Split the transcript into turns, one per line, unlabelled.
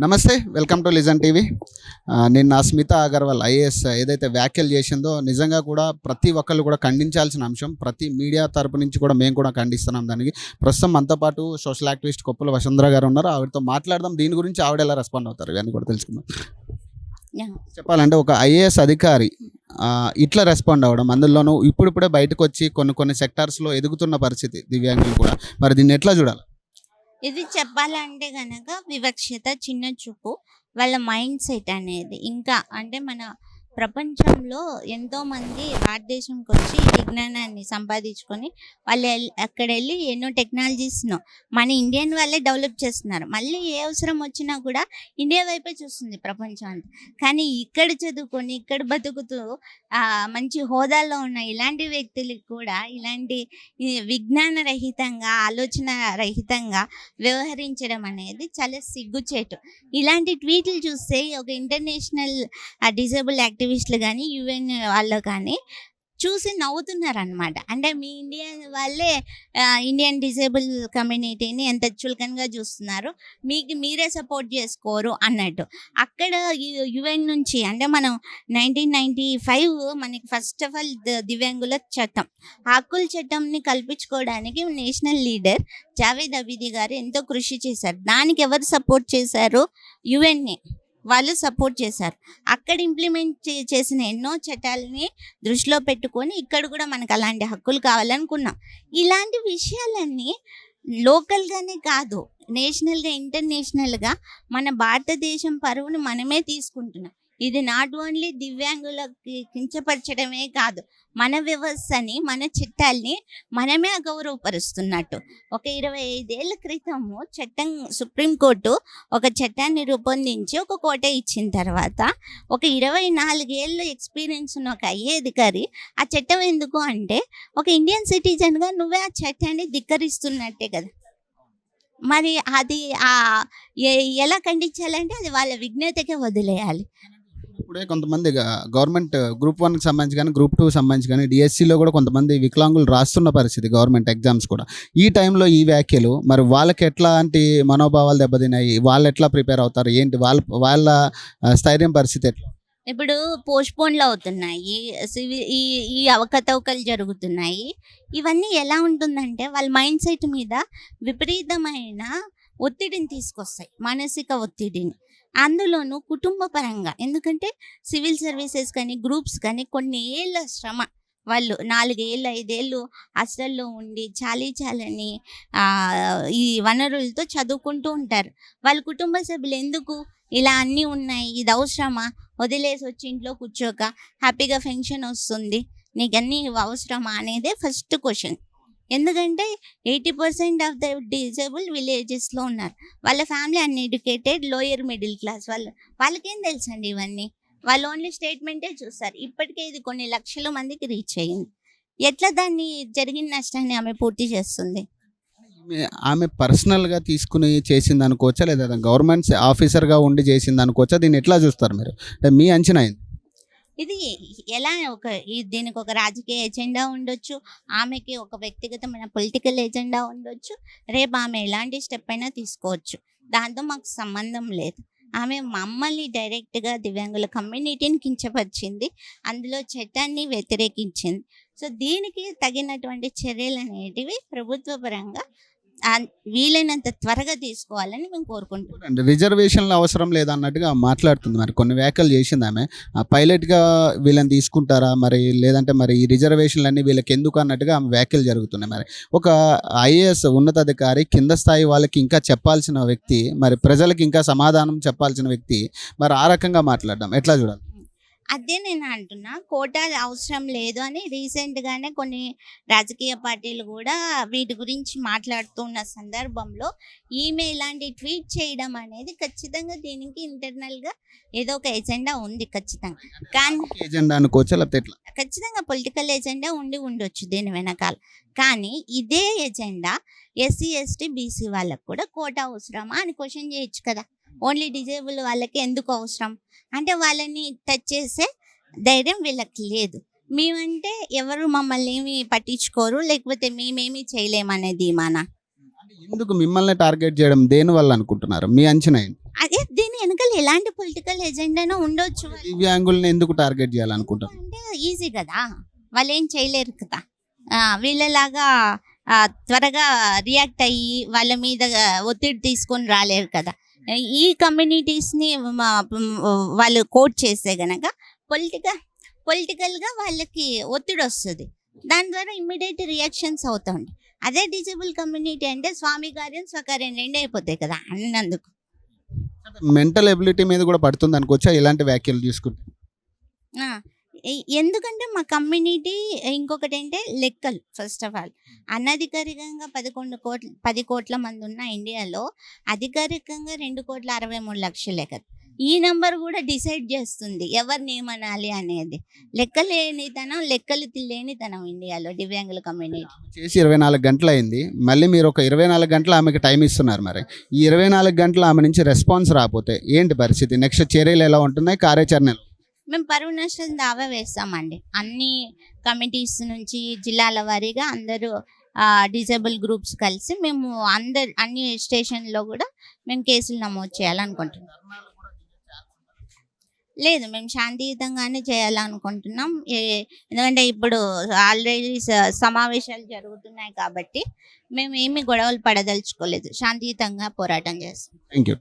నమస్తే, welcome to listen TV. నిన్న Smitha Agarwal IAS ఏదైతే వ్యాఖ్యలు చేసిందో నిజంగా కూడా ప్రతి ఒక్కళ్ళు కూడా ఖండించాల్సిన అంశం. ప్రతి మీడియా తరపు నుంచి కూడా మేము కూడా ఖండిస్తున్నాం దానికి. ప్రస్తుతం మనతో పాటు సోషల్ యాక్టివిస్ట్ కొప్పుల వసుంధర గారు ఉన్నారు. ఆవిడతో మాట్లాడదాం, దీని గురించి ఆవిడ ఎలా రెస్పాండ్ అవుతారు ఇవన్నీ కూడా తెలుసుకుందాం. చెప్పాలంటే ఒక ఐఏఎస్ అధికారి ఇట్లా రెస్పాండ్ అవ్వడం, అందులోనూ ఇప్పుడిప్పుడే బయటకు వచ్చి కొన్ని సెక్టార్స్లో ఎదుగుతున్న పరిస్థితి దివ్యాంగులు కూడా, మరి దీన్ని ఎట్లా చూడాలి?
ఇది చెప్పాలంటే గనక వివక్షత, చిన్న చూపు, వాళ్ళ మైండ్ సెట్ అనేది. ఇంకా అంటే మన ప్రపంచంలో ఎంతోమంది భారతదేశంకి వచ్చి విజ్ఞానాన్ని సంపాదించుకొని వాళ్ళు అక్కడ వెళ్ళి ఎన్నో టెక్నాలజీస్ను మన ఇండియన్ వాళ్ళే డెవలప్ చేస్తున్నారు. మళ్ళీ ఏ అవసరం వచ్చినా కూడా ఇండియా వైపే చూస్తుంది ప్రపంచం అంతా. కానీ ఇక్కడ చదువుకొని ఇక్కడ బతుకుతూ మంచి హోదాలో ఉన్న ఇలాంటి వ్యక్తులకు కూడా ఇలాంటి విజ్ఞాన రహితంగా, ఆలోచన రహితంగా వ్యవహరించడం అనేది చాలా సిగ్గుచేటు. ఇలాంటి ట్వీట్లు చూస్తే ఒక ఇంటర్నేషనల్ డిజేబుల్ యాక్టివిస్టులు కానీ, యుఎన్ వాళ్ళు కానీ చూసి నవ్వుతున్నారు అనమాట. అంటే మీ ఇండియన్ వాళ్ళే ఇండియన్ డిజేబుల్ కమ్యూనిటీని ఎంత చులకనగా చూస్తున్నారు, మీకు మీరే సపోర్ట్ చేసుకోరు అన్నట్టు. అక్కడ యుఎన్ నుంచి అంటే మనం 1995 మనకి ఫస్ట్ ఆఫ్ ఆల్ దివ్యాంగుల చట్టం, హక్కుల చట్టంని కల్పించుకోవడానికి నేషనల్ లీడర్ జావేద్ అబీదీ గారు ఎంతో కృషి చేశారు. దానికి ఎవరు సపోర్ట్ చేశారు? యుఎన్ఏ వాళ్ళు సపోర్ట్ చేశారు. అక్కడ ఇంప్లిమెంట్ చేసిన ఎన్నో చట్టాలని దృష్టిలో పెట్టుకొని ఇక్కడ కూడా మనకు అలాంటి హక్కులు కావాలనుకున్నాం. ఇలాంటి విషయాలన్నీ లోకల్గానే కాదు, నేషనల్గా, ఇంటర్నేషనల్గా మన భారతదేశం పరువును మనమే తీసుకుంటున్నాం. ఇది నాట్ ఓన్లీ దివ్యాంగులకి కించపరచడమే కాదు, మన వ్యవస్థని, మన చట్టాల్ని మనమే అగౌరవపరుస్తున్నట్టు. ఒక 25 ఏళ్ల క్రితము సుప్రీంకోర్టు ఒక చట్టాన్ని రూపొందించి ఒక కోట ఇచ్చిన తర్వాత ఒక 24 ఏళ్ళు ఎక్స్పీరియన్స్ ఉన్న ఒక అధికారి ఆ చట్టం ఎందుకు అంటే ఒక ఇండియన్ సిటిజన్గా నువ్వే ఆ చట్టాన్ని ధిక్కరిస్తున్నట్టే కదా. మరి అది ఎలా ఖండించాలంటే అది వాళ్ళ విజ్ఞతకే వదిలేయాలి.
ఇప్పుడే కొంతమంది గవర్నమెంట్ గ్రూప్ 1కి సంబంధించి కానీ, గ్రూప్ 2 సంబంధించి కానీ, డిఎస్సిలో కూడా కొంతమంది వికలాంగులు రాస్తున్న పరిస్థితి, గవర్నమెంట్ ఎగ్జామ్స్ కూడా. ఈ టైంలో ఈ వ్యాఖ్యలు మరి వాళ్ళకి ఎట్లాంటి మనోభావాలు దెబ్బతిన్నాయి? వాళ్ళు ఎట్లా ప్రిపేర్ అవుతారు? ఏంటి వాళ్ళ స్థైర్యం పరిస్థితి ఎట్లా?
ఇప్పుడు పోస్ట్పోన్లు అవుతున్నాయి, ఈ అవకతవకలు జరుగుతున్నాయి. ఇవన్నీ ఎలా ఉంటుందంటే వాళ్ళ మైండ్ సెట్ మీద విపరీతమైన ఒత్తిడిని తీసుకొస్తాయి, మానసిక ఒత్తిడిని. అందులోనూ కుటుంబ పరంగా, ఎందుకంటే సివిల్ సర్వీసెస్ కానీ, గ్రూప్స్ కానీ కొన్ని ఏళ్ళ శ్రమ, వాళ్ళు 4 ఏళ్ళు 5 ఏళ్ళు హాస్టల్లో ఉండి చాలని ఈ వనరులతో చదువుకుంటూ ఉంటారు. వాళ్ళ కుటుంబ సభ్యులు ఎందుకు ఇలా అన్నీ ఉన్నాయి, ఇది అవసరమా, వదిలేసి వచ్చి ఇంట్లో కూర్చోక హ్యాపీగా పెన్షన్ వస్తుంది, నీకు అన్నీ అవసరమా అనేదే ఫస్ట్ క్వశ్చన్. ఎందుకంటే 80% ఆఫ్ ద డిజేబుల్ విలేజెస్లో ఉన్నారు. వాళ్ళ family uneducated, lower middle class. వాళ్ళకేం తెలుసండి ఇవన్నీ? వాళ్ళు ఓన్లీ స్టేట్మెంటే చూస్తారు. ఇప్పటికే ఇది కొన్ని లక్షల మందికి రీచ్ అయ్యింది. ఎట్లా దాన్ని జరిగిన నష్టాన్ని ఆమె పూర్తి చేస్తుంది?
ఆమె పర్సనల్గా తీసుకుని చేసింది అనుకోవచ్చా, లేదా గవర్నమెంట్ ఆఫీసర్గా ఉండి చేసింది అనుకోవచ్చా? దీన్ని ఎట్లా చూస్తారు మీరు? అంటే మీ అంచనా ఏంది?
ఇది ఎలా దీనికి ఒక రాజకీయ ఎజెండా ఉండొచ్చు, ఆమెకి ఒక వ్యక్తిగతమైన పొలిటికల్ ఎజెండా ఉండొచ్చు. రేపు ఆమె ఎలాంటి స్టెప్ అయినా తీసుకోవచ్చు, దాంతో మాకు సంబంధం లేదు. ఆమె మమ్మల్ని డైరెక్ట్గా దివ్యాంగుల కమ్యూనిటీని కించపరిచింది, అందులో చట్టాన్ని వ్యతిరేకించింది. సో దీనికి తగినటువంటి చర్యలు అనేటివి ప్రభుత్వ పరంగా వీలైనంత త్వరగా తీసుకోవాలని మేము కోరుకుంటున్నాం.
రిజర్వేషన్లు అవసరం లేదన్నట్టుగా మాట్లాడుతుంది. మరి కొన్ని వ్యాఖ్యలు చేసింది ఆమె. పైలట్గా వీళ్ళని తీసుకుంటారా మరి, లేదంటే మరి ఈ రిజర్వేషన్లు అన్నీ వీళ్ళకి ఎందుకు అన్నట్టుగా ఆమె వ్యాఖ్యలు జరుగుతున్నాయి. మరి ఒక ఐఏఎస్ ఉన్నతాధికారి, కింద స్థాయి వాళ్ళకి ఇంకా చెప్పాల్సిన వ్యక్తి, మరి ప్రజలకు ఇంకా సమాధానం చెప్పాల్సిన వ్యక్తి మరి ఆ రకంగా మాట్లాడడం ఎట్లా చూడాలి?
అదే నేను అంటున్నా, కోటాలు అవసరం లేదు అని రీసెంట్గానే కొన్ని రాజకీయ పార్టీలు కూడా వీటి గురించి మాట్లాడుతున్న సందర్భంలో ఈమె ఇలాంటి ట్వీట్ చేయడం అనేది ఖచ్చితంగా దీనికి ఇంటర్నల్గా ఏదో ఒక ఎజెండా ఉంది ఖచ్చితంగా. కానీ
ఎజెండా అనుకోవచ్చా, లేకపోతే ఎట్లా?
ఖచ్చితంగా పొలిటికల్ ఎజెండా ఉండొచ్చు దీని వెనకాల. కానీ ఇదే ఎజెండా ఎస్సీ ఎస్టీ బీసీ వాళ్ళకు కూడా కోటా అవసరమా అని క్వశ్చన్ చేయొచ్చు కదా. ఓన్లీ డిజేబుల్ వాళ్ళకి ఎందుకు అవసరం అంటే వాళ్ళని టచ్ చేసే ధైర్యం వీళ్ళకి లేదు. మేమంటే ఎవరు మమ్మల్ని ఏమి పట్టించుకోరు, లేకపోతే మేమేమి చేయలేమనేది మన
ఎందుకు మిమ్మల్ని టార్గెట్ చేయడం దేని వల్ల అనుకుంటున్నారు? మీ అంచనా ఏంటి?
అదే దీని వాళ్ళు ఎలాంటి పొలిటికల్ ఎజెండానో ఉండొచ్చు.
దివ్యాంగుల్ని ఎందుకు టార్గెట్ చేయాలనుకుంటారు?
అంటే ఈజీ కదా, వాళ్ళు ఏం చేయలేరు కదా. వీళ్ళలాగా త్వరగా రియాక్ట్ అయ్యి వాళ్ళ మీద ఒత్తిడి తీసుకొని రాలేరు కదా. ఈ కమ్యూనిటీస్ని వాళ్ళు కోట్ చేస్తే గనక పొలిటికల్గా వాళ్ళకి ఒత్తిడి వస్తుంది. దాని ద్వారా ఇమ్మీడియట్ రియాక్షన్స్ అవుతాయి. అదే డిజేబుల్ కమ్యూనిటీ అంటే స్వామి కార్యం స్వకార్యం రెండు అయిపోతాయి కదా అన్నందుకు.
మెంటల్ ఎబిలిటీ మీద కూడా పడుతుంది అనుకోవచ్చా ఇలాంటి వ్యాఖ్యలు తీసుకుంటే?
ఆ, ఎందుకంటే మా కమ్యూనిటీ ఇంకొకటి అంటే లెక్కలు. ఫస్ట్ ఆఫ్ ఆల్ అనధికారికంగా 10 కోట్ల మంది ఉన్న ఇండియాలో అధికారికంగా 2,63,00,000 కదా. ఈ నెంబర్ కూడా డిసైడ్ చేస్తుంది ఎవరిని ఏమనాలి అనేది. లెక్కలు లేనితనం ఇండియాలో దివ్యాంగుల కమ్యూనిటీ.
చేసి 24 గంటలు అయింది, మళ్ళీ మీరు ఒక 24 గంటలు ఆమెకి టైం ఇస్తున్నారు. మరి ఈ 24 గంటలు ఆమె నుంచి రెస్పాన్స్ రాకపోతే ఏంటి పరిస్థితి? నెక్స్ట్ చర్యలు ఎలా ఉంటున్నాయి, కార్యాచరణ?
మేము పరువు నష్టం దావా వేస్తామండి. అన్ని కమిటీస్ నుంచి జిల్లాల వారీగా అందరూ డిజేబుల్ గ్రూప్స్ కలిసి మేము అన్ని స్టేషన్లో కూడా మేము కేసులు నమోదు చేయాలనుకుంటున్నాం. లేదు, మేము శాంతియుతంగానే చేయాలనుకుంటున్నాం. ఎందుకంటే ఇప్పుడు ఆల్రెడీ సమావేశాలు జరుగుతున్నాయి కాబట్టి మేము ఏమి గొడవలు పడదలుచుకోలేదు. శాంతియుతంగా పోరాటం చేస్తాం.
Thank you.